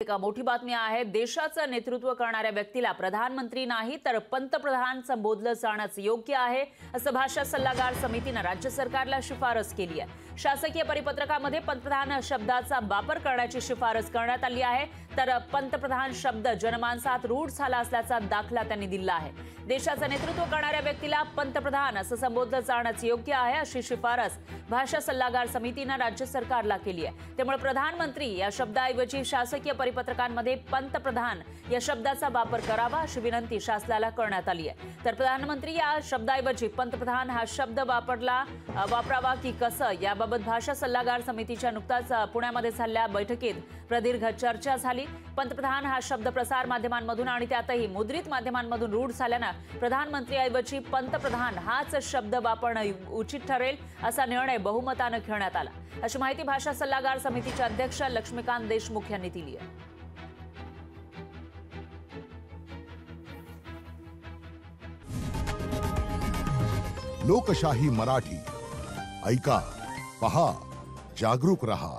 एक मोठी बातमी आहे। देशाचं नेतृत्व करणाऱ्या व्यक्तीला प्रधानमंत्री नाही तर पंतप्रधान संबोधलं जाणंच योग्य आहे, असं भाषा सल्लागार समितीने राज्य सरकारला शिफारस केली आहे। शासकीय परिपत्रकामध्ये पंतप्रधान शब्दाचा वापर करण्याची शिफारस करण्यात आली आहे, तर पंतप्रधान शब्द जनमानसात रूढ झाला असल्याचा दाखला त्यांनी दिला आहे। देशाचं नेतृत्व करणाऱ्या व्यक्तीला पंतप्रधान असं संबोधलं जाणंच योग्य आहे, अशी शिफारस भाषा सल्लागार समितीने राज्य सरकारला केली आहे। त्यामुळे प्रधानमंत्री या शब्दाऐवजी शासकीय परिपत्रकांमध्ये पंतप्रधान या शब्दाचा वापर करावा अशी विनंती शासनाला करण्यात आली आहे। तर प्रधानमंत्री या शब्दाऐवजी पंतप्रधान हा शब्द वापरावा की कसं, याबाबत भाषा सल्लागार समितीच्या नुकताच पुण्यामध्ये झालेल्या बैठकीत प्रदीर्घ चर्चा झाली। पंतप्रधान हा शब्द प्रसार माध्यमांमधून आणि त्यातही मुद्रित माध्यमांमधून रूढ झाल्यानं प्रधानमंत्रीऐवजी पंतप्रधान हाच शब्द वापरणं उचित ठरेल, असा निर्णय बहुमताने घेण्यात आला, अशी माहिती भाषा सल्लागार समितीचे अध्यक्ष लक्ष्मीकांत देशमुख यांनी दिली आहे। लोकशाही मराठी ऐका, पहा, जागरूक रहा।